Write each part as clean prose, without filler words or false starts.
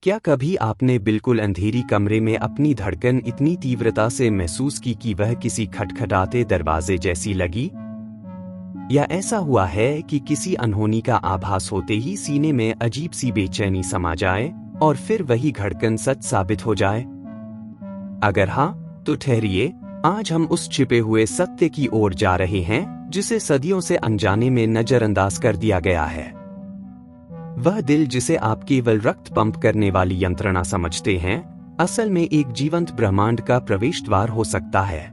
क्या कभी आपने बिल्कुल अंधेरी कमरे में अपनी धड़कन इतनी तीव्रता से महसूस की कि वह किसी खटखटाते दरवाजे जैसी लगी? या ऐसा हुआ है कि किसी अनहोनी का आभास होते ही सीने में अजीब सी बेचैनी समा जाए और फिर वही धड़कन सच साबित हो जाए? अगर हाँ, तो ठहरिए, आज हम उस छिपे हुए सत्य की ओर जा रहे हैं जिसे सदियों से अनजाने में नजरअंदाज कर दिया गया है। वह दिल जिसे आप केवल रक्त पंप करने वाली यंत्रणा समझते हैं, असल में एक जीवंत ब्रह्मांड का प्रवेश द्वार हो सकता है।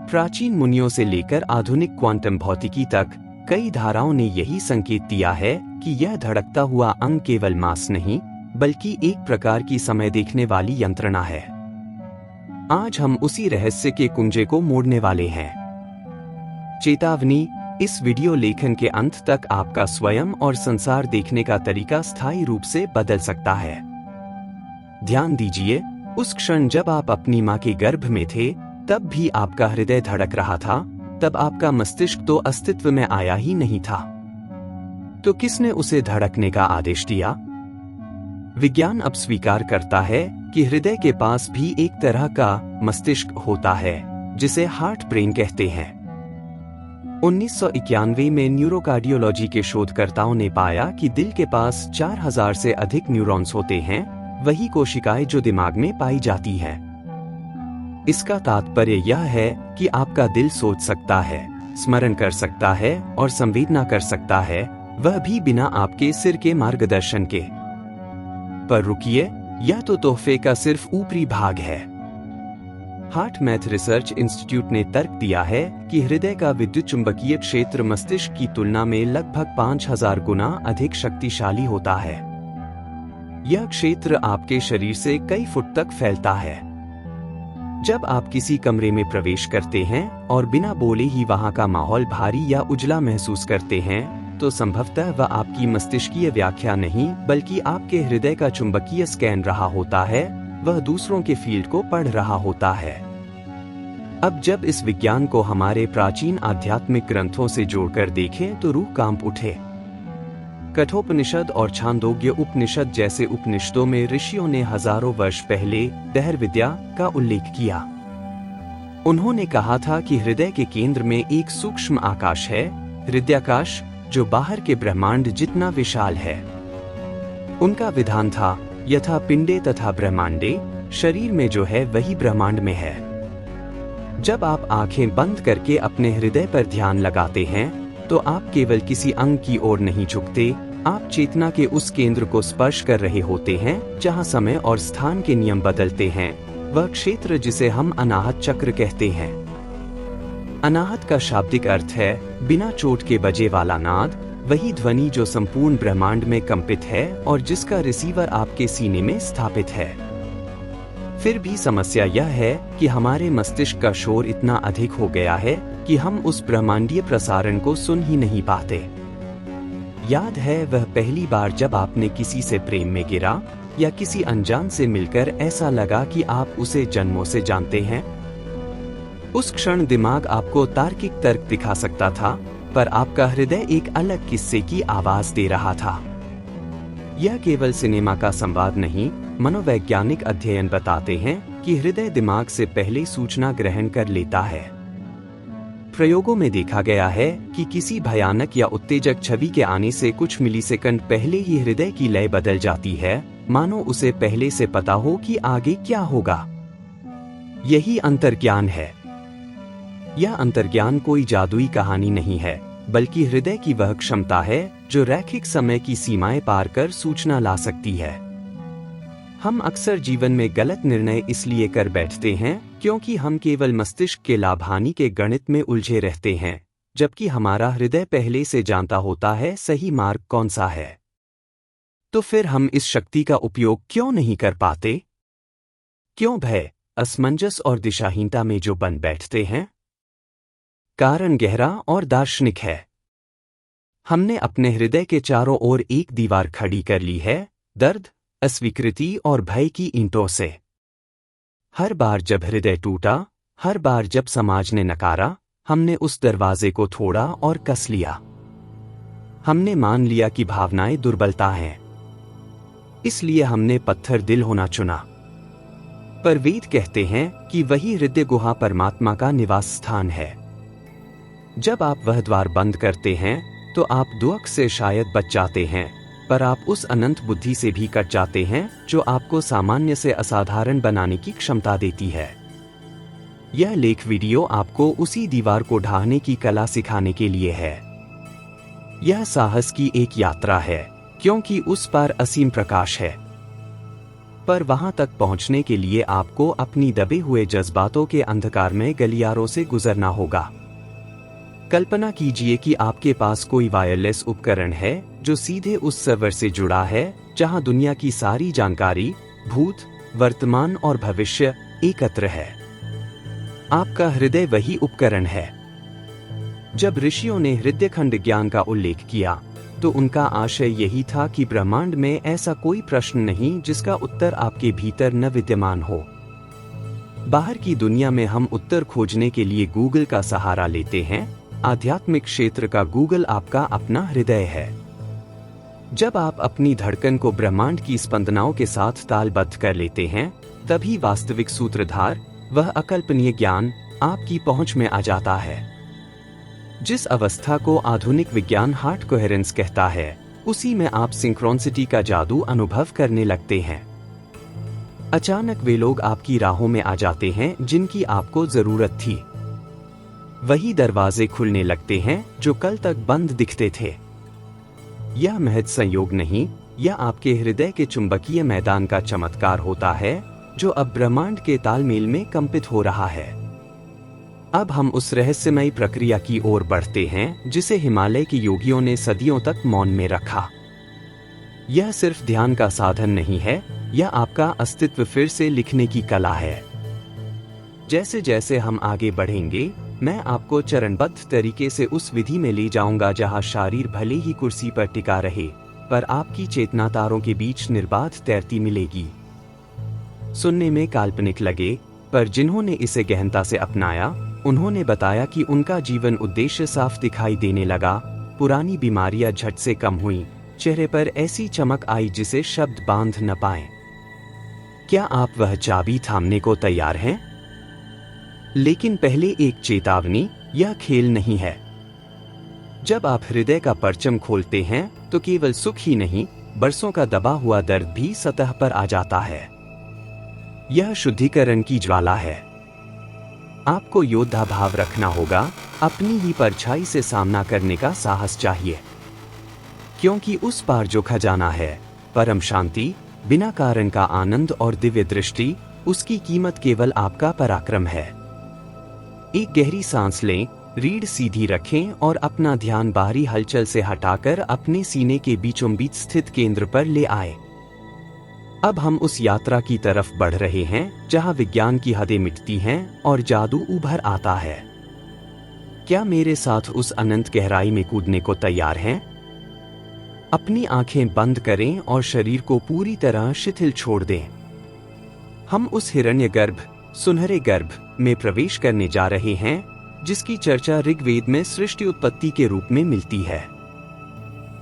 प्राचीन मुनियों से लेकर आधुनिक क्वांटम भौतिकी तक कई धाराओं ने यही संकेत दिया है कि यह धड़कता हुआ अंग केवल मांस नहीं, बल्कि एक प्रकार की समय देखने वाली यंत्रणा है। आज हम उसी रहस्य के कुंजे को मोड़ने वाले हैं। चेतावनी, इस वीडियो लेखन के अंत तक आपका स्वयं और संसार देखने का तरीका स्थायी रूप से बदल सकता है। ध्यान दीजिए, उस क्षण जब आप अपनी मां के गर्भ में थे, तब भी आपका हृदय धड़क रहा था, तब आपका मस्तिष्क तो अस्तित्व में आया ही नहीं था। तो किसने उसे धड़कने का आदेश दिया? विज्ञान अब स्वीकार करता है कि हृदय के पास भी एक तरह का मस्तिष्क होता है, जिसे हार्ट ब्रेन कहते हैं। 1991 में न्यूरोकार्डियोलॉजी के शोधकर्ताओं ने पाया कि दिल के पास 4000 से अधिक न्यूरॉन्स होते हैं, वही कोशिकाएं जो दिमाग में पाई जाती हैं। इसका तात्पर्य यह है कि आपका दिल सोच सकता है, स्मरण कर सकता है और संवेदना कर सकता है, वह भी बिना आपके सिर के मार्गदर्शन के। पर रुकिए, यह तो तोहफे का सिर्फ ऊपरी भाग है। हार्ट मैथ रिसर्च इंस्टीट्यूट ने तर्क दिया है कि हृदय का विद्युत चुंबकीय क्षेत्र मस्तिष्क की तुलना में लगभग 5000 गुना अधिक शक्तिशाली होता है। यह क्षेत्र आपके शरीर से कई फुट तक फैलता है। जब आप किसी कमरे में प्रवेश करते हैं और बिना बोले ही वहां का माहौल भारी या उजला महसूस करते हैं, तो संभवतः वह आपकी मस्तिष्कीय व्याख्या नहीं, बल्कि आपके हृदय का चुंबकीय स्कैन रहा होता है। वह दूसरों के फील्ड को पढ़ रहा होता है। अब जब इस विज्ञान को हमारे प्राचीन आध्यात्मिक ग्रंथों से जोड़कर देखें तो रूह कांप उठे। कठोपनिषद और छांदोग्य उपनिषद जैसे उपनिषदों में ऋषियों ने हजारों वर्ष पहले दहर विद्या का उल्लेख किया। उन्होंने कहा था कि हृदय के केंद्र में एक सूक्ष्म आकाश है, हृदयाकाश, जो बाहर के ब्रह्मांड जितना विशाल है। उनका विधान था, यथा पिंडे तथा ब्रह्मांडे, शरीर में जो है वही ब्रह्मांड में है। जब आप आंखें बंद करके अपने हृदय पर ध्यान लगाते हैं, तो आप केवल किसी अंग की ओर नहीं झुकते, आप चेतना के उस केंद्र को स्पर्श कर रहे होते हैं जहां समय और स्थान के नियम बदलते हैं, वह क्षेत्र जिसे हम अनाहत चक्र कहते हैं। अनाहत का शाब्दिक अर्थ है बिना चोट के बजे वाला नाद, वही ध्वनि जो संपूर्ण ब्रह्मांड में कंपित है और जिसका रिसीवर आपके सीने में स्थापित है। फिर भी समस्या यह है कि हमारे मस्तिष्क का शोर इतना अधिक हो गया है कि हम उस ब्रह्मांडीय प्रसारण को सुन ही नहीं पाते। याद है वह पहली बार जब आपने किसी से प्रेम में गिरा या किसी अनजान से मिलकर ऐसा लगा कि आप उसे जन्मों से जानते हैं? उस क्षण दिमाग आपको तार्किक तर्क दिखा सकता था, पर आपका हृदय एक अलग किस्से की आवाज दे रहा था। यह केवल सिनेमा का संवाद नहीं, मनोवैज्ञानिक अध्ययन बताते हैं कि हृदय दिमाग से पहले सूचना ग्रहण कर लेता है। प्रयोगों में देखा गया है कि किसी भयानक या उत्तेजक छवि के आने से कुछ मिलीसेकंड पहले ही हृदय की लय बदल जाती है, मानो उसे पहले से पता हो कि आगे क्या होगा। यही अंतर्ज्ञान है। यह अंतर्ज्ञान कोई जादुई कहानी नहीं है, बल्कि हृदय की वह क्षमता है जो रैखिक समय की सीमाएं पार कर सूचना ला सकती है। हम अक्सर जीवन में गलत निर्णय इसलिए कर बैठते हैं क्योंकि हम केवल मस्तिष्क के लाभ हानि के गणित में उलझे रहते हैं, जबकि हमारा हृदय पहले से जानता होता है सही मार्ग कौन सा है। तो फिर हम इस शक्ति का उपयोग क्यों नहीं कर पाते? क्यों भय, असमंजस और दिशाहीनता में जो बन बैठते हैं? कारण गहरा और दार्शनिक है। हमने अपने हृदय के चारों ओर एक दीवार खड़ी कर ली है, दर्द, अस्वीकृति और भय की ईंटों से। हर बार जब हृदय टूटा, हर बार जब समाज ने नकारा, हमने उस दरवाजे को थोड़ा और कस लिया। हमने मान लिया कि भावनाएं दुर्बलता हैं। इसलिए हमने पत्थर दिल होना चुना। पर वेद कहते हैं कि वही हृदय गुहा परमात्मा का निवास स्थान है। जब आप वह द्वार बंद करते हैं तो आप दुख से शायद बच जाते हैं, पर आप उस अनंत बुद्धि से भी कट जाते हैं जो आपको सामान्य से असाधारण बनाने की क्षमता देती है। यह लेख वीडियो आपको उसी दीवार को ढाहने की कला सिखाने के लिए है। यह साहस की एक यात्रा है, क्योंकि उस पार असीम प्रकाश है। पर वहां तक पहुंचने के लिए आपको अपनी दबे हुए जज्बातों के अंधकार में गलियारों से गुजरना होगा। कल्पना कीजिए कि आपके पास कोई वायरलेस उपकरण है जो सीधे उस सर्वर से जुड़ा है जहां दुनिया की सारी जानकारी, भूत, वर्तमान और भविष्य एकत्र है। आपका हृदय वही उपकरण है। जब ऋषियों ने हृदयखंड ज्ञान का उल्लेख किया तो उनका आशय यही था कि ब्रह्मांड में ऐसा कोई प्रश्न नहीं जिसका उत्तर आपके भीतर न विद्यमान हो। बाहर की दुनिया में हम उत्तर खोजने के लिए गूगल का सहारा लेते हैं। आध्यात्मिक क्षेत्र का गूगल आपका अपना हृदय है। जब आप अपनी धड़कन को ब्रह्मांड की स्पंदनाओं के साथ तालबद्ध कर लेते हैं, तभी वास्तविक सूत्रधार, वह अकल्पनीय ज्ञान, आपकी पहुंच में आ जाता है। जिस अवस्था को आधुनिक विज्ञान हार्ट कोहेरेंस कहता है, उसी में आप सिंक्रोनिसिटी का जादू अनुभव करने लगते हैं। अचानक वे लोग आपकी राहों में आ जाते हैं जिनकी आपको जरूरत थी। वही दरवाजे खुलने लगते हैं जो कल तक बंद दिखते थे। यह महज संयोग नहीं, यह आपके हृदय के चुंबकीय मैदान का चमत्कार होता है जो अब ब्रह्मांड के तालमेल में कंपित हो रहा है। अब हम उस रहस्यमयी प्रक्रिया की ओर बढ़ते हैं जिसे हिमालय के योगियों ने सदियों तक मौन में रखा। यह सिर्फ ध्यान का साधन नहीं है, यह आपका अस्तित्व फिर से लिखने की कला है। जैसे जैसे हम आगे बढ़ेंगे, मैं आपको चरणबद्ध तरीके से उस विधि में ले जाऊंगा जहां शरीर भले ही कुर्सी पर टिका रहे, पर आपकी चेतना तारों के बीच निर्बाध तैरती मिलेगी। सुनने में काल्पनिक लगे, पर जिन्होंने इसे गहनता से अपनाया, उन्होंने बताया कि उनका जीवन उद्देश्य साफ दिखाई देने लगा। पुरानी बीमारियां झट से कम हुई, चेहरे पर ऐसी चमक आई जिसे शब्द बांध न पाए। क्या आप वह चाबी थामने को तैयार हैं? लेकिन पहले एक चेतावनी, यह खेल नहीं है। जब आप हृदय का परचम खोलते हैं तो केवल सुख ही नहीं, बरसों का दबा हुआ दर्द भी सतह पर आ जाता है। यह शुद्धिकरण की ज्वाला है। आपको योद्धा भाव रखना होगा, अपनी ही परछाई से सामना करने का साहस चाहिए, क्योंकि उस पार जो खजाना है, परम शांति, बिना कारण का आनंद और दिव्य दृष्टि, उसकी कीमत केवल आपका पराक्रम है। एक गहरी सांस लें, रीढ़ सीधी रखें और अपना ध्यान बाहरी हलचल से हटाकर अपने सीने के बीचों बीच स्थित केंद्र पर ले आए। अब हम उस यात्रा की तरफ बढ़ रहे हैं जहां विज्ञान की हदें मिटती हैं और जादू उभर आता है। क्या मेरे साथ उस अनंत गहराई में कूदने को तैयार हैं? अपनी आंखें बंद करें और शरीर को पूरी तरह शिथिल छोड़ दें। हम उस हिरण्यगर्भ, सुनहरे गर्भ में प्रवेश करने जा रहे हैं जिसकी चर्चा ऋग्वेद में सृष्टि उत्पत्ति के रूप में मिलती है।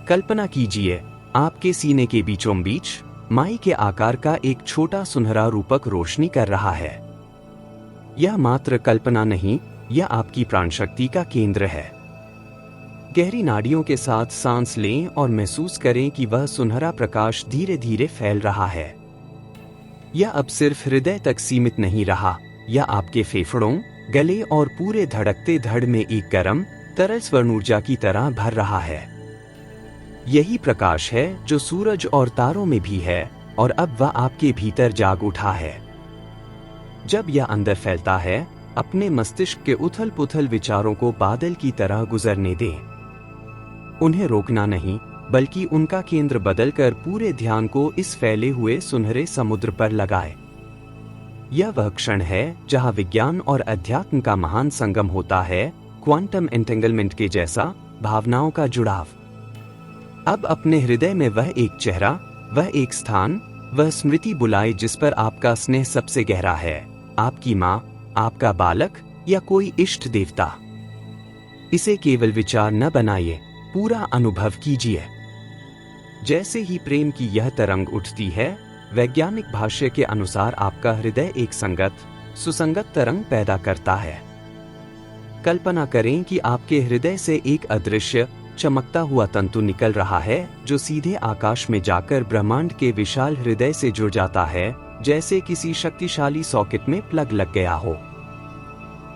कल्पना कीजिए, आपके सीने के बीचों बीच माई के आकार का एक छोटा सुनहरा रूपक रोशनी कर रहा है। यह मात्र कल्पना नहीं, यह आपकी प्राण शक्ति का केंद्र है। गहरी नाड़ियों के साथ सांस लें और महसूस करें कि वह सुनहरा प्रकाश धीरे धीरे फैल रहा है। यह अब सिर्फ हृदय तक सीमित नहीं रहा, यह आपके फेफड़ों, गले और पूरे धड़कते धड़ में एक गर्म, तरल स्वर्ण ऊर्जा की तरह भर रहा है। यही प्रकाश है जो सूरज और तारों में भी है, और अब वह आपके भीतर जाग उठा है। जब यह अंदर फैलता है, अपने मस्तिष्क के उथल पुथल विचारों को बादल की तरह गुजरने दें। उन्हें रोकना नहीं, बल्कि उनका केंद्र बदलकर पूरे ध्यान को इस फैले हुए सुनहरे समुद्र पर लगाए। यह वह क्षण है जहां विज्ञान और अध्यात्म का महान संगम होता है, क्वांटम एंटेंगलमेंट के जैसा, भावनाओं का जुड़ाव। अब अपने हृदय में वह एक चेहरा, वह एक स्थान, वह स्मृति बुलाए जिस पर आपका स्नेह सबसे गहरा है, आपकी माँ, आपका बालक या कोई इष्ट देवता। इसे केवल विचार न बनाइए, पूरा अनुभव कीजिए। जैसे ही प्रेम की यह तरंग उठती है, वैज्ञानिक भाष्य के अनुसार आपका हृदय एक सुसंगत तरंग पैदा करता है। कल्पना करें कि आपके हृदय से एक अदृश्य चमकता हुआ तंतु निकल रहा है जो सीधे आकाश में जाकर ब्रह्मांड के विशाल हृदय से जुड़ जाता है, जैसे किसी शक्तिशाली सॉकेट में प्लग लग गया हो।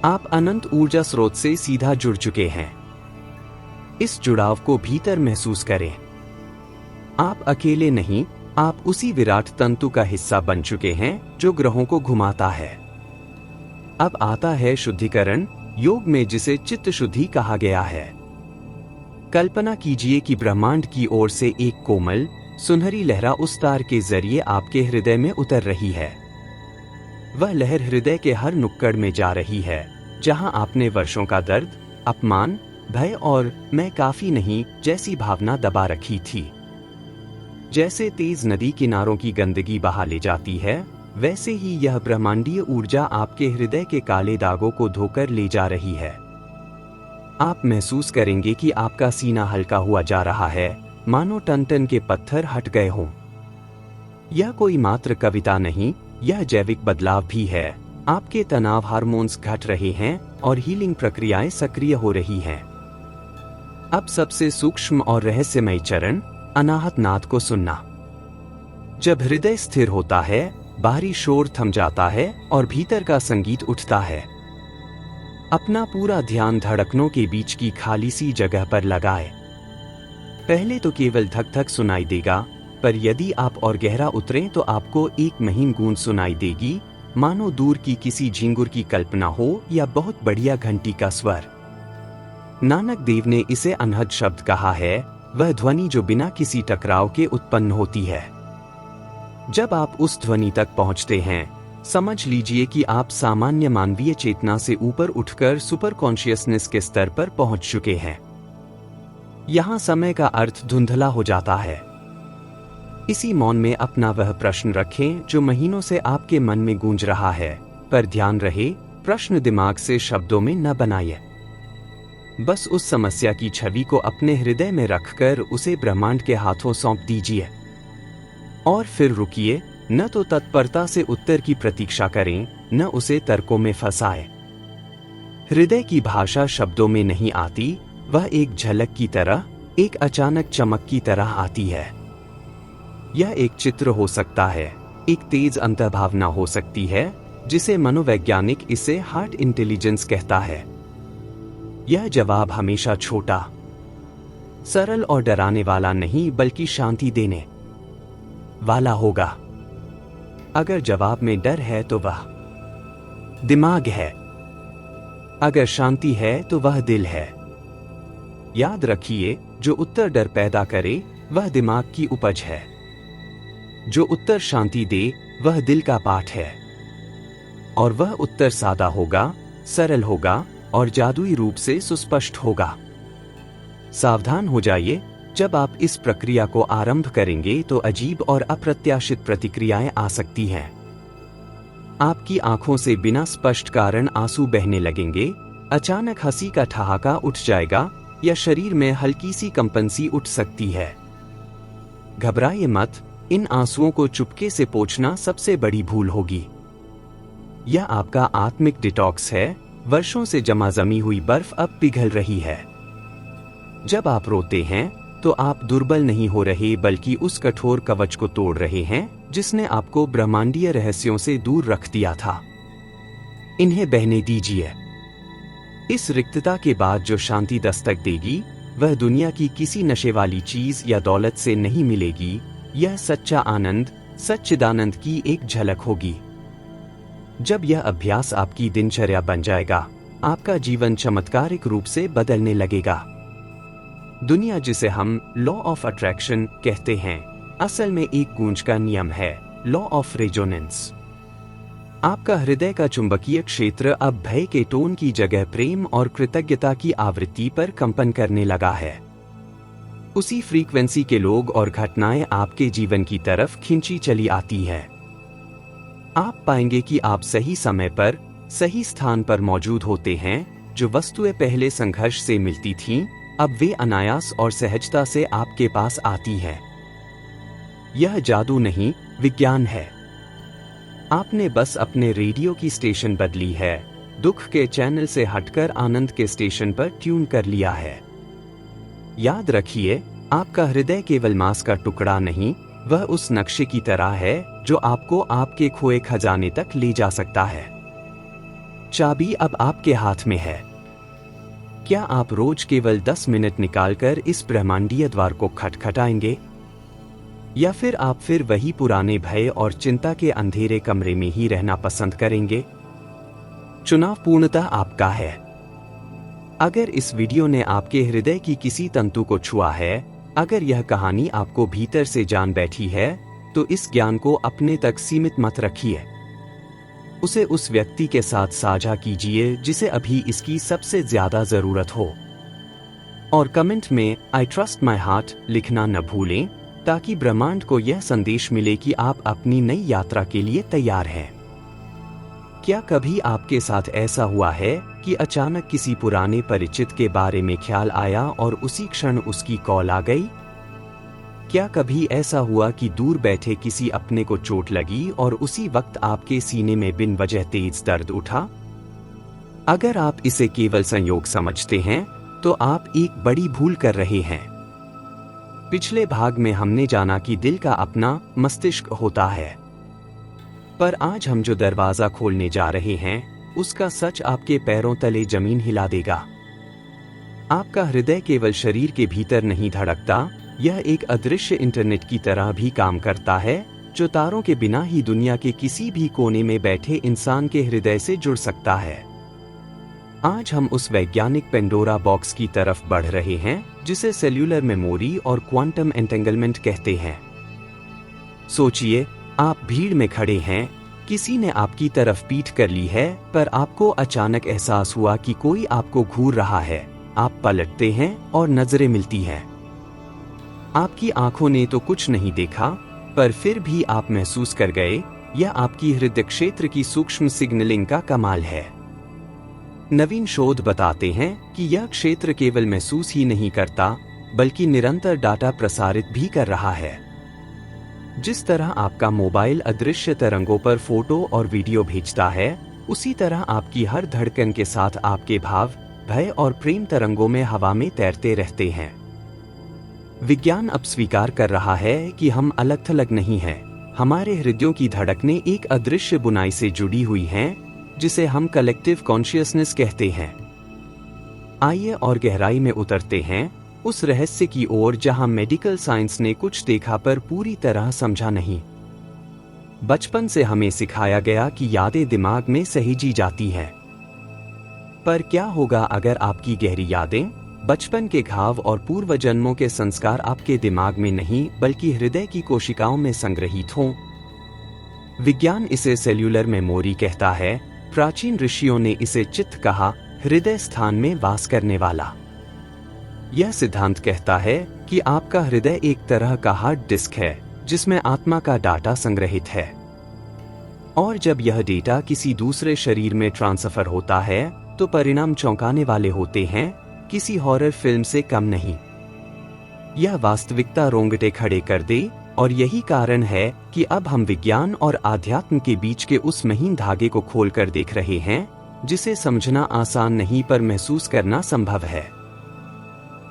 आप अनंत ऊर्जा स्रोत से सीधा जुड़ चुके हैं। इस जुड़ाव को भीतर महसूस करें। आप अकेले नहीं, आप उसी विराट तंतु का हिस्सा बन चुके हैं जो ग्रहों को घुमाता है। अब आता है शुद्धिकरण, योग में जिसे चित्त शुद्धि कहा गया है। कल्पना कीजिए कि ब्रह्मांड की ओर से एक कोमल, सुनहरी लहर उस तार के जरिए आपके हृदय में उतर रही है। वह लहर हृदय के हर नुक्कड़ में जा रही है, जहां आपने वर्षों का दर्द, अपमान, भय और मैं काफी नहीं जैसी भावना दबा रखी थी। जैसे तेज नदी किनारों की गंदगी बहा ले जाती है, वैसे ही यह ब्रह्मांडीय ऊर्जा आपके हृदय के काले दागों को धोकर ले जा रही है। आप महसूस करेंगे कि आपका सीना हल्का हुआ जा रहा है, मानो टन टन के पत्थर हट गए हों। यह कोई मात्र कविता नहीं, यह जैविक बदलाव भी है। आपके तनाव हार्मोन्स घट रहे हैं और हीलिंग प्रक्रियाएं सक्रिय हो रही हैं। अब सबसे सूक्ष्म और रहस्यमय चरण, अनाहत नाद को सुनना। जब हृदय स्थिर होता है, बाहरी शोर थम जाता है और भीतर का संगीत उठता है। अपना पूरा ध्यान धड़कनों के बीच की खाली सी जगह पर लगाए। पहले तो केवल धक धक सुनाई देगा, पर यदि आप और गहरा उतरें तो आपको एक महीन गूंज सुनाई देगी, मानो दूर की किसी झिंगुर की कल्पना हो या बहुत बढ़िया घंटी का स्वर। नानक देव ने इसे अनहद शब्द कहा है, वह ध्वनि जो बिना किसी टकराव के उत्पन्न होती है। जब आप उस ध्वनि तक पहुंचते हैं, समझ लीजिए कि आप सामान्य मानवीय चेतना से ऊपर उठकर सुपर कॉन्शियसनेस के स्तर पर पहुंच चुके हैं। यहां समय का अर्थ धुंधला हो जाता है। इसी मौन में अपना वह प्रश्न रखें जो महीनों से आपके मन में गूंज रहा है, पर ध्यान रहे, प्रश्न दिमाग से शब्दों में न बनाइए। बस उस समस्या की छवि को अपने हृदय में रखकर उसे ब्रह्मांड के हाथों सौंप दीजिए। और फिर रुकिए, न तो तत्परता से उत्तर की प्रतीक्षा करें, न उसे तर्कों में फंसाएं। हृदय की भाषा शब्दों में नहीं आती, वह एक झलक की तरह, एक अचानक चमक की तरह आती है। यह एक चित्र हो सकता है, एक तेज अंतर्भावना हो सकती है, जिसे मनोवैज्ञानिक इसे हार्ट इंटेलिजेंस कहता है। यह जवाब हमेशा छोटा, सरल और डराने वाला नहीं, बल्कि शांति देने वाला होगा। अगर जवाब में डर है तो वह दिमाग है, अगर शांति है तो वह दिल है। याद रखिए, जो उत्तर डर पैदा करे वह दिमाग की उपज है, जो उत्तर शांति दे वह दिल का पाठ है। और वह उत्तर सादा होगा, सरल होगा और जादुई रूप से सुस्पष्ट होगा। सावधान हो जाइए, जब आप इस प्रक्रिया को आरंभ करेंगे तो अजीब और अप्रत्याशित प्रतिक्रियाएं आ सकती हैं। आपकी आंखों से बिना स्पष्ट कारण आंसू बहने लगेंगे, अचानक हंसी का ठहाका उठ जाएगा या शरीर में हल्की सी कंपन उठ सकती है। घबराइए मत, इन आंसुओं को चुपके से पोंछना सबसे बड़ी भूल होगी। यह आपका आत्मिक डिटॉक्स है, वर्षों से जमा जमी हुई बर्फ अब पिघल रही है। जब आप रोते हैं तो आप दुर्बल नहीं हो रहे, बल्कि उस कठोर कवच को तोड़ रहे हैं जिसने आपको ब्रह्मांडीय रहस्यों से दूर रख दिया था। इन्हें बहने दीजिए। इस रिक्तता के बाद जो शांति दस्तक देगी, वह दुनिया की किसी नशे वाली चीज या दौलत से नहीं मिलेगी। यह सच्चा आनंद, सच्चिदानंद की एक झलक होगी। जब यह अभ्यास आपकी दिनचर्या बन जाएगा, आपका जीवन चमत्कारिक रूप से बदलने लगेगा। दुनिया जिसे हम लॉ ऑफ अट्रैक्शन कहते हैं, असल में एक गूंज का नियम है, लॉ ऑफ रेजोनेंस। आपका हृदय का चुंबकीय क्षेत्र अब भय के टोन की जगह प्रेम और कृतज्ञता की आवृत्ति पर कंपन करने लगा है। उसी फ्रीक्वेंसी के लोग और घटनाएं आपके जीवन की तरफ खींची चली आती है। आप पाएंगे कि आप सही समय पर, सही स्थान पर मौजूद होते हैं। जो वस्तुएं पहले संघर्ष से मिलती थीं, अब वे अनायास और सहजता से आपके पास आती हैं। यह जादू नहीं, विज्ञान है। आपने बस अपने रेडियो की स्टेशन बदली है, दुख के चैनल से हटकर आनंद के स्टेशन पर ट्यून कर लिया है। याद रखिए, आपका हृदय केवल मांस का टुकड़ा नहीं, वह उस नक्शे की तरह है जो आपको आपके खोए खजाने तक ले जा सकता है। चाबी अब आपके हाथ में है। क्या आप रोज केवल 10 मिनट निकालकर इस ब्रह्मांडीय द्वार को खटखटाएंगे? या फिर आप फिर वही पुराने भय और चिंता के अंधेरे कमरे में ही रहना पसंद करेंगे? चुनाव पूर्णतः आपका है। अगर इस वीडियो ने आपके हृदय की किसी तंतु को छुआ है, अगर यह कहानी आपको भीतर से जान बैठी है, तो इस ज्ञान को अपने तक सीमित मत रखिए। उसे उस व्यक्ति के साथ साझा कीजिए जिसे अभी इसकी सबसे ज्यादा जरूरत हो। और कमेंट में आई ट्रस्ट माई हार्ट लिखना न भूलें, ताकि ब्रह्मांड को यह संदेश मिले कि आप अपनी नई यात्रा के लिए तैयार हैं। क्या कभी आपके साथ ऐसा हुआ है कि अचानक किसी पुराने परिचित के बारे में ख्याल आया और उसी क्षण उसकी कॉल आ गई? क्या कभी ऐसा हुआ कि दूर बैठे किसी अपने को चोट लगी और उसी वक्त आपके सीने में बिन वजह तेज दर्द उठा? अगर आप इसे केवल संयोग समझते हैं, तो आप एक बड़ी भूल कर रहे हैं। पिछले भाग में हमने जाना कि दिल का अपना मस्तिष्क होता है, पर आज हम जो दरवाजा खोलने जा रहे हैं, उसका सच आपके पैरों तले जमीन हिला देगा। आपका हृदय केवल शरीर के भीतर नहीं धड़कता, यह एक अदृश्य इंटरनेट की तरह भी काम करता है, जो तारों के बिना ही दुनिया के किसी भी कोने में बैठे इंसान के हृदय से जुड़ सकता है। आज हम उस वैज्ञानिक पेंडोरा बॉक्स की तरफ बढ़ रहे हैं जिसे सेल्यूलर मेमोरी और क्वांटम एंटेंगलमेंट कहते हैं। सोचिए, आप भीड़ में खड़े हैं, किसी ने आपकी तरफ पीठ कर ली है, पर आपको अचानक एहसास हुआ कि कोई आपको घूर रहा है। आप पलटते हैं और नजरें मिलती हैं। आपकी आंखों ने तो कुछ नहीं देखा, पर फिर भी आप महसूस कर गए, यह आपकी हृदय क्षेत्र की सूक्ष्म सिग्नलिंग का कमाल है। नवीन शोध बताते हैं कि यह क्षेत्र केवल महसूस ही नहीं करता, बल्कि निरंतर डाटा प्रसारित भी कर रहा है। जिस तरह आपका मोबाइल अदृश्य तरंगों पर फोटो और वीडियो भेजता है, उसी तरह आपकी हर धड़कन के साथ आपके भाव, भय और प्रेम तरंगों में हवा में तैरते रहते हैं। विज्ञान अब स्वीकार कर रहा है कि हम अलग थलग नहीं हैं। हमारे हृदयों की धड़कनें एक अदृश्य बुनाई से जुड़ी हुई हैं, जिसे हम कलेक्टिव कॉन्शियसनेस कहते हैं। आइए और गहराई में उतरते हैं, उस रहस्य की ओर जहां मेडिकल साइंस ने कुछ देखा पर पूरी तरह समझा नहीं। बचपन से हमें सिखाया गया कि यादें दिमाग में सहेजी जाती हैं। पर क्या होगा अगर आपकी गहरी यादें, बचपन के घाव और पूर्व जन्मों के संस्कार आपके दिमाग में नहीं बल्कि हृदय की कोशिकाओं में संग्रहित हों? विज्ञान इसे सेल्यूलर मेमोरी कहता है। प्राचीन ऋषियों ने इसे चित्त कहा, हृदय स्थान में वास करने वाला। यह सिद्धांत कहता है कि आपका हृदय एक तरह का हार्ड डिस्क है जिसमें आत्मा का डाटा संग्रहित है, और जब यह डेटा किसी दूसरे शरीर में ट्रांसफर होता है तो परिणाम चौंकाने वाले होते हैं, किसी हॉरर फिल्म से कम नहीं। यह वास्तविकता रोंगटे खड़े कर दे, और यही कारण है कि अब हम विज्ञान और आध्यात्म के बीच के उस महीन धागे को खोलकर देख रहे हैं, जिसे समझना आसान नहीं पर महसूस करना संभव है।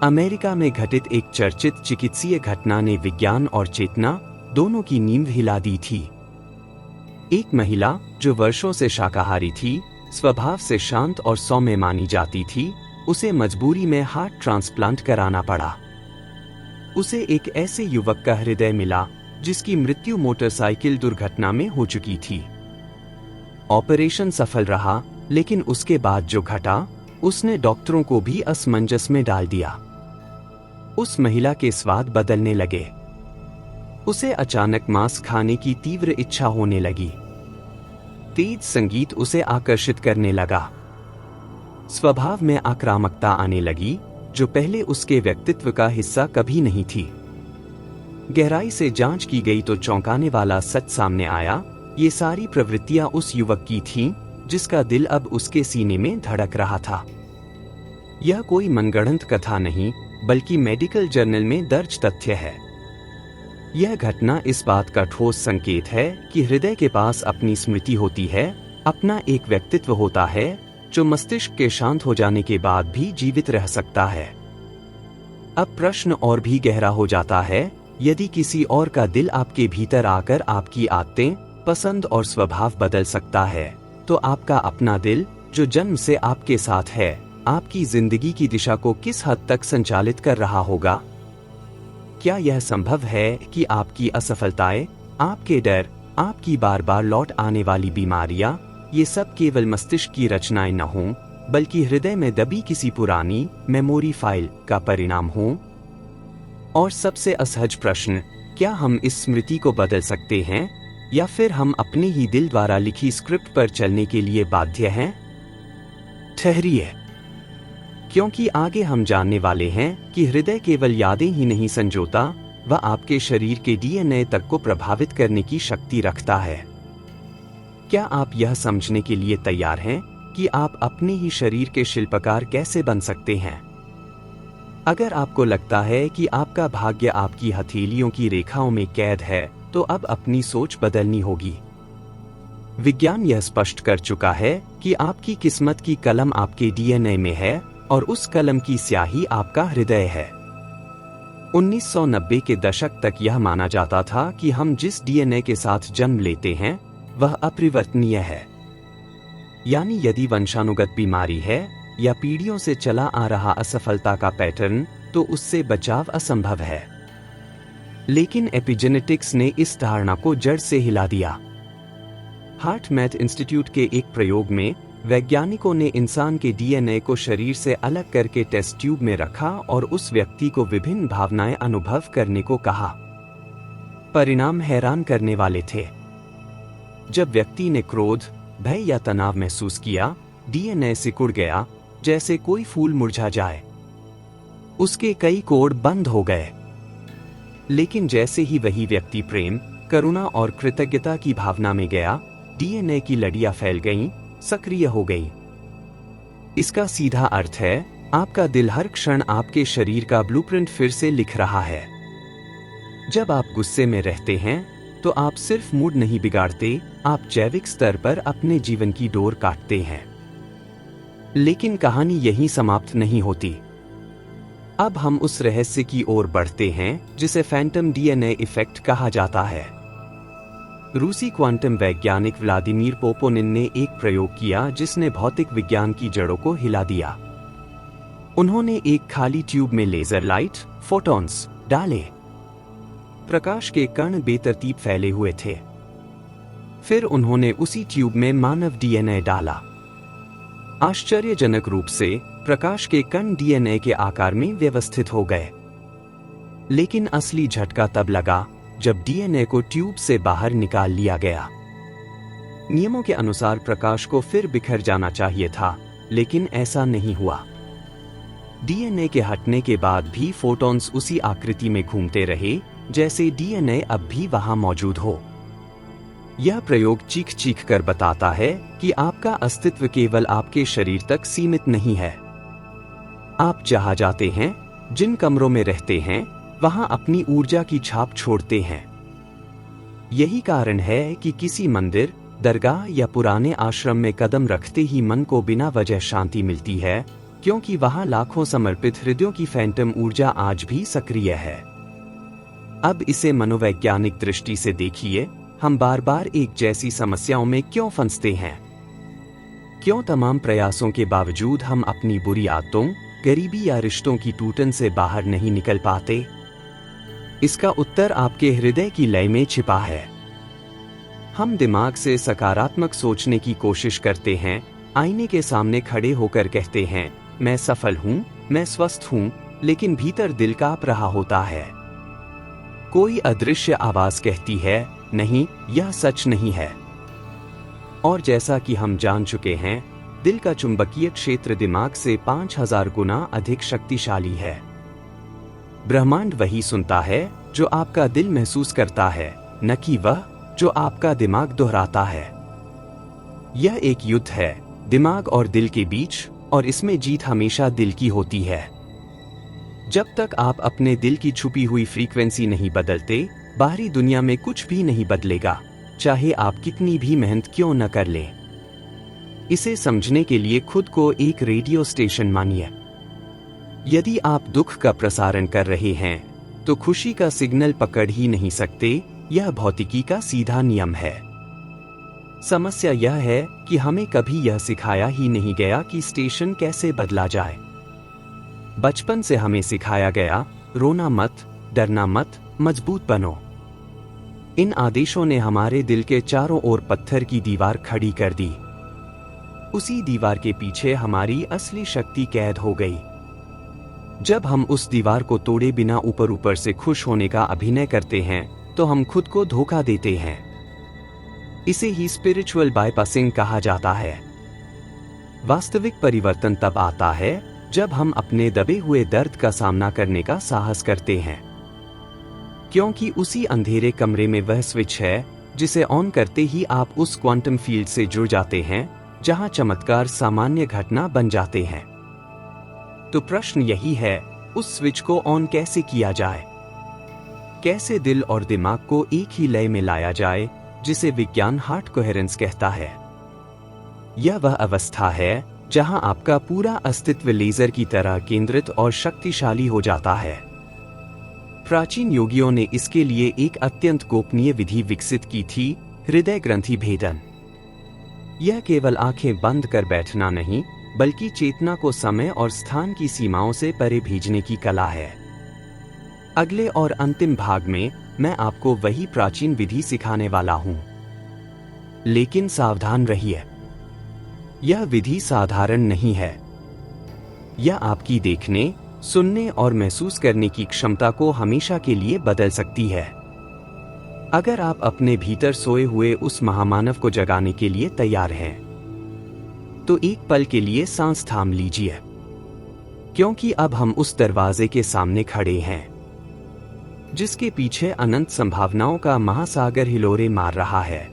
अमेरिका में घटित एक चर्चित चिकित्सीय घटना ने विज्ञान और चेतना दोनों की नींव हिला दी थी। एक महिला जो वर्षों से शाकाहारी थी, स्वभाव से शांत और सौम्य मानी जाती थी, उसे मजबूरी में हार्ट ट्रांसप्लांट कराना पड़ा। उसे एक ऐसे युवक का हृदय मिला जिसकी मृत्यु मोटरसाइकिल दुर्घटना में हो चुकी थी। ऑपरेशन सफल रहा, लेकिन उसके बाद जो घटा, उसने डॉक्टरों को भी असमंजस में डाल दिया। उस महिला के स्वाद बदलने लगे। उसे अचानक मांस खाने की तीव्र इच्छा होने लगी। तेज संगीत उसे आकर्षित करने लगा। स्वभाव में आक्रामकता आने लगी, जो पहले उसके व्यक्तित्व का हिस्सा कभी नहीं थी। गहराई से जांच की गई तो चौंकाने वाला सच सामने आया। ये सारी प्रवृत्तियां उस युवक की थीं, जिसका दिल अब उसके सीने में धड़क रहा था। यह कोई मनगढ़ंत कथा नहीं, बल्कि मेडिकल जर्नल में दर्ज तथ्य है। यह घटना इस बात का ठोस संकेत है कि हृदय के पास अपनी स्मृति होती है, अपना एक व्यक्तित्व होता है जो मस्तिष्क के शांत हो जाने के बाद भी जीवित रह सकता है। अब प्रश्न और भी गहरा हो जाता है, यदि किसी और का दिल आपके भीतर आकर आपकी आदतें, पसंद और स्वभाव बदल सकता है, तो आपका अपना दिल, जो जन्म से आपके साथ है, आपकी जिंदगी की दिशा को किस हद तक संचालित कर रहा होगा? क्या यह संभव है कि आपकी असफलताएं, आपके डर, आपकी बार बार लौट आने वाली बीमारियां, ये सब केवल मस्तिष्क की रचनाएं न हों, बल्कि हृदय में दबी किसी पुरानी मेमोरी फाइल का परिणाम हों? और सबसे असहज प्रश्न, क्या हम इस स्मृति को बदल सकते हैं, या फिर हम अपने ही दिल द्वारा लिखी स्क्रिप्ट पर चलने के लिए बाध्य हैं? ठहरिए, क्योंकि आगे हम जानने वाले हैं कि हृदय केवल यादें ही नहीं संजोता, वह आपके शरीर के डीएनए तक को प्रभावित करने की शक्ति रखता है। क्या आप यह समझने के लिए तैयार हैं कि आप अपने ही शरीर के शिल्पकार कैसे बन सकते हैं? अगर आपको लगता है कि आपका भाग्य आपकी हथेलियों की रेखाओं में कैद है, तो अब अपनी सोच बदलनी होगी। विज्ञान यह स्पष्ट कर चुका है कि आपकी किस्मत की कलम आपके डीएनए में है और उस कलम की स्याही आपका हृदय है। 1990 के दशक तक यह माना जाता था कि हम जिस डीएनए के साथ जन्म लेते हैं वह अपरिवर्तनीय है, यानी यदि वंशानुगत बीमारी है या पीढ़ियों से चला आ रहा असफलता का पैटर्न, तो उससे बचाव असंभव है। लेकिन एपिजेनेटिक्स ने इस धारणा को जड़ से हिला दिया। हार्ट मैथ इंस्टीट्यूट के एक प्रयोग में वैज्ञानिकों ने इंसान के डीएनए को शरीर से अलग करके टेस्ट ट्यूब में रखा और उस व्यक्ति को विभिन्न भावनाएं अनुभव करने को कहा। परिणाम हैरान करने वाले थे। जब व्यक्ति ने क्रोध, भय या तनाव महसूस किया, डीएनए सिकुड़ गया, जैसे कोई फूल मुरझा जाए। उसके कई कोड बंद हो गए। लेकिन जैसे ही वही व्यक्ति प्रेम, करुणा और कृतज्ञता की भावना में गया, डीएनए की लड़ियां फैल गईं, सक्रिय हो गई। इसका सीधा अर्थ है, आपका दिल हर क्षण आपके शरीर का ब्लूप्रिंट फिर से लिख रहा है। जब आप गुस्से में रहते हैं, तो आप सिर्फ मूड नहीं बिगाड़ते, आप जैविक स्तर पर अपने जीवन की डोर काटते हैं। लेकिन कहानी यहीं समाप्त नहीं होती। अब हम उस रहस्य की ओर बढ़ते हैं जिसे फैंटम डीएनए इफेक्ट कहा जाता है। रूसी क्वांटम वैज्ञानिक व्लादिमीर पोपोनिन ने एक प्रयोग किया जिसने भौतिक विज्ञान की जड़ों को हिला दिया। उन्होंने एक खाली ट्यूब में लेजर लाइट, फोटॉन्स डाले। प्रकाश के कण बेतरतीब फैले हुए थे। फिर उन्होंने उसी ट्यूब में मानव डीएनए डाला। आश्चर्यजनक रूप से प्रकाश के कण डीएनए के आकार में व्यवस्थित हो गए। लेकिन असली झटका तब लगा जब डीएनए को ट्यूब से बाहर निकाल लिया गया। नियमों के अनुसार प्रकाश को फिर बिखर जाना चाहिए था, लेकिन ऐसा नहीं हुआ। डीएनए के हटने के बाद भी फोटॉन्स उसी आकृति में घूमते रहे जैसे डीएनए अब भी वहां मौजूद हो। यह प्रयोग चीख चीख कर बताता है कि आपका अस्तित्व केवल आपके शरीर तक सीमित नहीं है। आप जहां जाते हैं, जिन कमरों में रहते हैं, वहां अपनी ऊर्जा की छाप छोड़ते हैं। यही कारण है कि किसी मंदिर, दरगाह या पुराने आश्रम में कदम रखते ही मन को बिना वजह शांति मिलती है, क्योंकि वहां लाखों समर्पित हृदयों की फैंटम ऊर्जा आज भी सक्रिय है। अब इसे मनोवैज्ञानिक दृष्टि से देखिए, हम बार बार एक जैसी समस्याओं में क्यों फंसते हैं? क्यों तमाम प्रयासों के बावजूद हम अपनी बुरी आदतों, गरीबी या रिश्तों की टूटन से बाहर नहीं निकल पाते? इसका उत्तर आपके हृदय की लय में छिपा है। हम दिमाग से सकारात्मक सोचने की कोशिश करते हैं, आईने के सामने खड़े होकर कहते हैं, मैं सफल हूं, मैं स्वस्थ हूं, लेकिन भीतर दिल कांप रहा होता है। कोई अदृश्य आवाज कहती है, नहीं, यह सच नहीं है। और जैसा कि हम जान चुके हैं, दिल का चुंबकीय क्षेत्र दिमाग से 5000 गुना अधिक शक्तिशाली है। ब्रह्मांड वही सुनता है जो आपका दिल महसूस करता है, न कि वह जो आपका दिमाग दोहराता है। यह एक युद्ध है दिमाग और दिल के बीच, और इसमें जीत हमेशा दिल की होती है। जब तक आप अपने दिल की छुपी हुई फ्रीक्वेंसी नहीं बदलते, बाहरी दुनिया में कुछ भी नहीं बदलेगा, चाहे आप कितनी भी मेहनत क्यों न कर लें। इसे समझने के लिए खुद को एक रेडियो स्टेशन मानिए। यदि आप दुख का प्रसारण कर रहे हैं तो खुशी का सिग्नल पकड़ ही नहीं सकते। यह भौतिकी का सीधा नियम है। समस्या यह है कि हमें कभी यह सिखाया ही नहीं गया कि स्टेशन कैसे बदला जाए। बचपन से हमें सिखाया गया, रोना मत, डरना मत, मजबूत बनो। इन आदेशों ने हमारे दिल के चारों ओर पत्थर की दीवार खड़ी कर दी। उसी दीवार के पीछे हमारी असली शक्ति कैद हो गई। जब हम उस दीवार को तोड़े बिना ऊपर ऊपर से खुश होने का अभिनय करते हैं तो हम खुद को धोखा देते हैं। इसे ही स्पिरिचुअल बाईपासिंग कहा जाता है। वास्तविक परिवर्तन तब आता है जब हम अपने दबे हुए दर्द का सामना करने का साहस करते हैं, क्योंकि उसी अंधेरे कमरे में वह स्विच है जिसे ऑन करते ही आप उस क्वांटम फील्ड से जुड़ जाते हैं जहां चमत्कार सामान्य घटना बन जाते हैं। तो प्रश्न यही है, उस स्विच को ऑन कैसे किया जाए? कैसे दिल और दिमाग को एक ही लय में लाया जाए, जिसे विज्ञान हार्ट कोहेरेंस कहता है? यह वह अवस्था है जहां आपका पूरा अस्तित्व लेजर की तरह केंद्रित और शक्तिशाली हो जाता है। प्राचीन योगियों ने इसके लिए एक अत्यंत गोपनीय विधि विकसित की थी, हृदय ग्रंथि भेदन। यह केवल आंखें बंद कर बैठना नहीं, बल्कि चेतना को समय और स्थान की सीमाओं से परे भेजने की कला है। अगले और अंतिम भाग में मैं आपको वही प्राचीन विधि सिखाने वाला हूं। लेकिन सावधान रहिए, यह विधि साधारण नहीं है। यह आपकी देखने, सुनने और महसूस करने की क्षमता को हमेशा के लिए बदल सकती है। अगर आप अपने भीतर सोए हुए उस महामानव को जगाने के लिए तैयार हैं, तो एक पल के लिए सांस थाम लीजिए, क्योंकि अब हम उस दरवाजे के सामने खड़े हैं जिसके पीछे अनंत संभावनाओं का महासागर हिलोरे मार रहा है।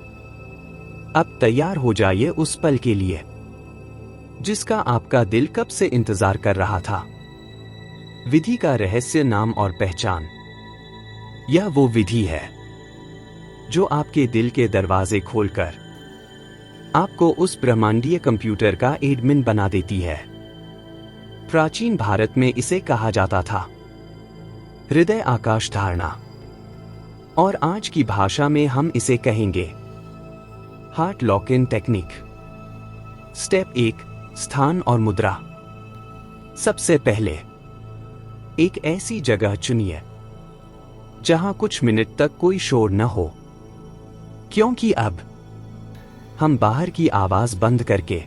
अब तैयार हो जाइए उस पल के लिए जिसका आपका दिल कब से इंतजार कर रहा था। विधि का रहस्य, नाम और पहचान। यह वो विधि है जो आपके दिल के दरवाजे खोलकर आपको उस ब्रह्मांडीय कंप्यूटर का एडमिन बना देती है। प्राचीन भारत में इसे कहा जाता था हृदय आकाश धारणा, और आज की भाषा में हम इसे कहेंगे heart lock in technique. Step 1, स्थान और मुद्रा। सबसे पहले एक ऐसी जगह चुनिए जहां कुछ मिनट तक कोई शोर न हो, क्योंकि अब हम बाहर की आवाज बंद करके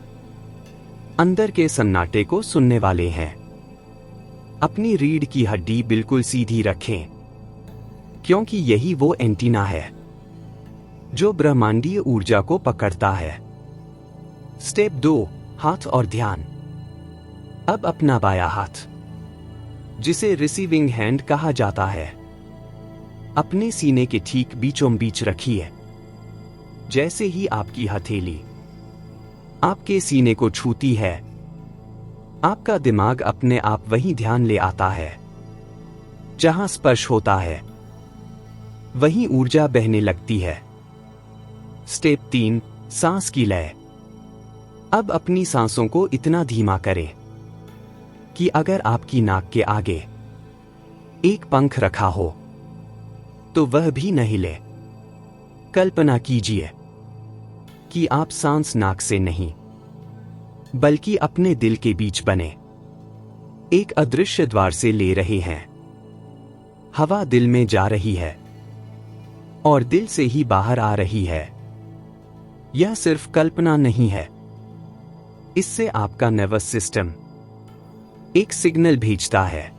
अंदर के सन्नाटे को सुनने वाले हैं। अपनी रीढ़ की हड्डी बिल्कुल सीधी रखें, क्योंकि यही वो एंटीना है जो ब्रह्मांडीय ऊर्जा को पकड़ता है। स्टेप 2, हाथ और ध्यान। अब अपना बायां हाथ, जिसे रिसीविंग हैंड कहा जाता है, अपने सीने के ठीक बीचों बीच रखिए। जैसे ही आपकी हथेली आपके सीने को छूती है, आपका दिमाग अपने आप वही ध्यान ले आता है जहां स्पर्श होता है, वहीं ऊर्जा बहने लगती है। स्टेप 3, सांस की लय। अब अपनी सांसों को इतना धीमा करें कि अगर आपकी नाक के आगे एक पंख रखा हो तो वह भी न हिले। कल्पना कीजिए कि आप सांस नाक से नहीं, बल्कि अपने दिल के बीच बने एक अदृश्य द्वार से ले रहे हैं। हवा दिल में जा रही है और दिल से ही बाहर आ रही है। यह सिर्फ कल्पना नहीं है, इससे आपका नर्वस सिस्टम एक सिग्नल भेजता है,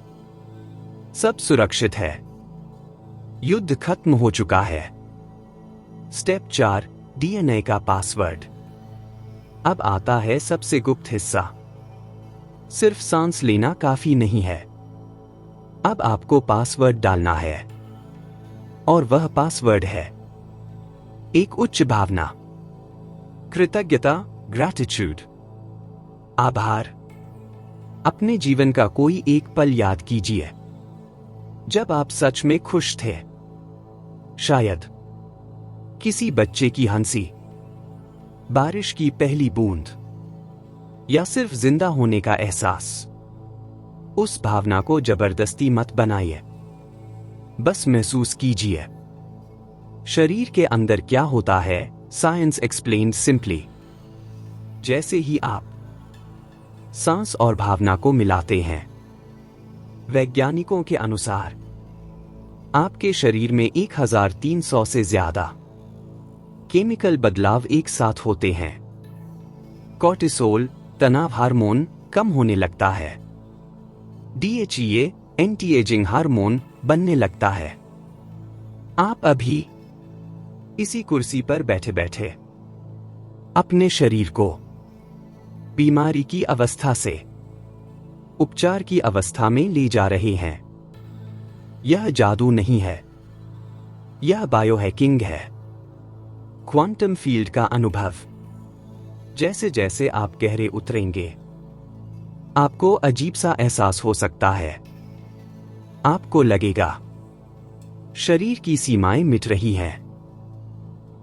सब सुरक्षित है, युद्ध खत्म हो चुका है। स्टेप 4, डीएनए का पासवर्ड। अब आता है सबसे गुप्त हिस्सा। सिर्फ सांस लेना काफी नहीं है, अब आपको पासवर्ड डालना है, और वह पासवर्ड है एक उच्च भावना, कृतज्ञता, ग्रैटिट्यूड, आभार। अपने जीवन का कोई एक पल याद कीजिए जब आप सच में खुश थे, शायद किसी बच्चे की हंसी, बारिश की पहली बूंद, या सिर्फ जिंदा होने का एहसास। उस भावना को जबरदस्ती मत बनाइए, बस महसूस कीजिए। शरीर के अंदर क्या होता है, साइंस एक्सप्लेन्ड सिंपली। जैसे ही आप सांस और भावना को मिलाते हैं, वैज्ञानिकों के अनुसार आपके शरीर में 1300 से ज्यादा केमिकल बदलाव एक साथ होते हैं। कॉर्टिसोल, तनाव हार्मोन, कम होने लगता है। DHEA, एंटी एजिंग हार्मोन, बनने लगता है। आप अभी इसी कुर्सी पर बैठे बैठे अपने शरीर को बीमारी की अवस्था से उपचार की अवस्था में ले जा रहे हैं। यह जादू नहीं है, यह बायोहैकिंग है। क्वांटम फील्ड का अनुभव। जैसे जैसे आप गहरे उतरेंगे, आपको अजीब सा एहसास हो सकता है। आपको लगेगा शरीर की सीमाएं मिट रही हैं।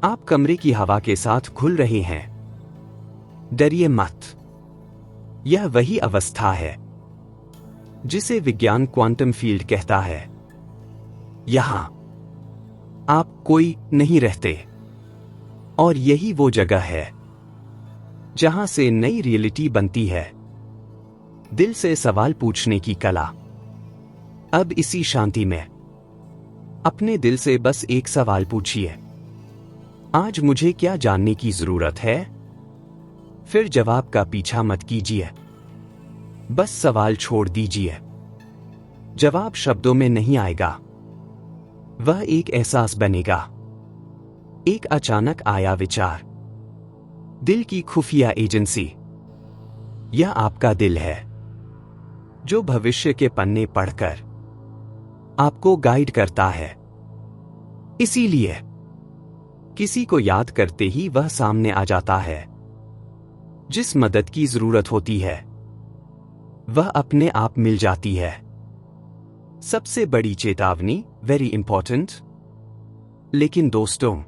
आप कमरे की हवा के साथ घुल रहे हैं। डरिए मत, यह वही अवस्था है जिसे विज्ञान क्वांटम फील्ड कहता है। यहां आप कोई नहीं रहते, और यही वो जगह है जहां से नई रियलिटी बनती है। दिल से सवाल पूछने की कला। अब इसी शांति में अपने दिल से बस एक सवाल पूछिए, आज मुझे क्या जानने की जरूरत है? फिर जवाब का पीछा मत कीजिए, बस सवाल छोड़ दीजिए। जवाब शब्दों में नहीं आएगा, वह एक एहसास बनेगा। एक अचानक आया विचार। दिल की खुफिया एजेंसी। यह आपका दिल है जो भविष्य के पन्ने पढ़कर आपको गाइड करता है। इसीलिए किसी को याद करते ही वह सामने आ जाता है। जिस मदद की जरूरत होती है, वह अपने आप मिल जाती है। सबसे बड़ी चेतावनी, वेरी इंपॉर्टेंट। लेकिन दोस्तों,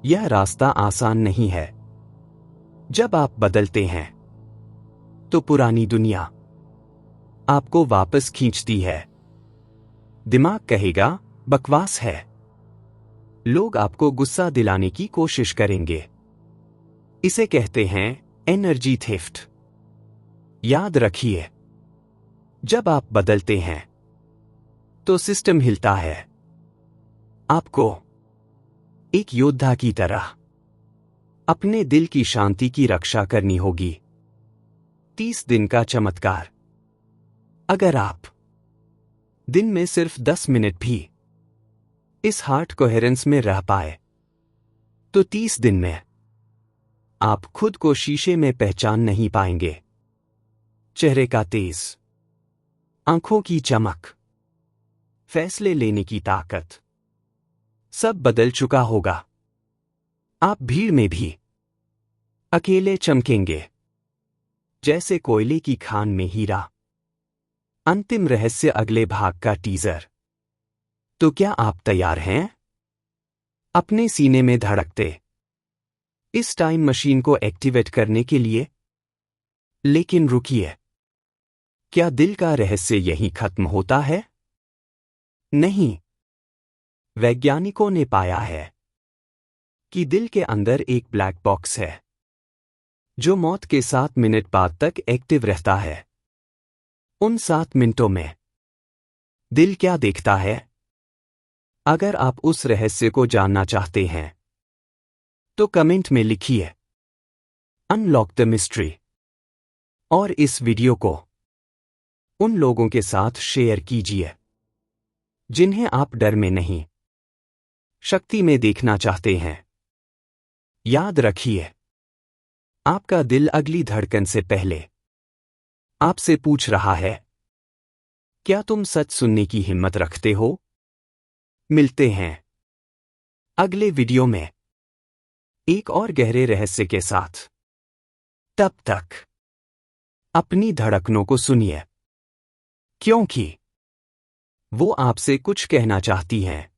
यह रास्ता आसान नहीं है। जब आप बदलते हैं, तो पुरानी दुनिया आपको वापस खींचती है। दिमाग कहेगा, बकवास है। लोग आपको गुस्सा दिलाने की कोशिश करेंगे। इसे कहते हैं एनर्जी थेफ्ट। याद रखिए, जब आप बदलते हैं, तो सिस्टम हिलता है। आपको एक योद्धा की तरह अपने दिल की शांति की रक्षा करनी होगी। 30 दिन का चमत्कार। अगर आप दिन में सिर्फ 10 मिनट भी इस हार्ट कोहेरेंस में रह पाए, तो 30 दिन में आप खुद को शीशे में पहचान नहीं पाएंगे। चेहरे का तेज, आंखों की चमक, फैसले लेने की ताकत, सब बदल चुका होगा। आप भीड़ में भी अकेले चमकेंगे, जैसे कोयले की खान में हीरा। अंतिम रहस्य अगले भाग का टीजर। तो क्या आप तैयार हैं? अपने सीने में धड़कते इस टाइम मशीन को एक्टिवेट करने के लिए? लेकिन रुकिए, क्या दिल का रहस्य यहीं खत्म होता है? नहीं। वैज्ञानिकों ने पाया है कि दिल के अंदर एक ब्लैक बॉक्स है जो मौत के 7 मिनट बाद तक एक्टिव रहता है। उन 7 मिनटों में दिल क्या देखता है? अगर आप उस रहस्य को जानना चाहते हैं, तो कमेंट में लिखिए, अनलॉक द मिस्ट्री। और इस वीडियो को उन लोगों के साथ शेयर कीजिए जिन्हें आप डर में नहीं, शक्ति में देखना चाहते हैं। याद रखिए, आपका दिल अगली धड़कन से पहले आपसे पूछ रहा है, क्या तुम सच सुनने की हिम्मत रखते हो? मिलते हैं अगले वीडियो में एक और गहरे रहस्य के साथ। तब तक अपनी धड़कनों को सुनिए, क्योंकि वो आपसे कुछ कहना चाहती हैं।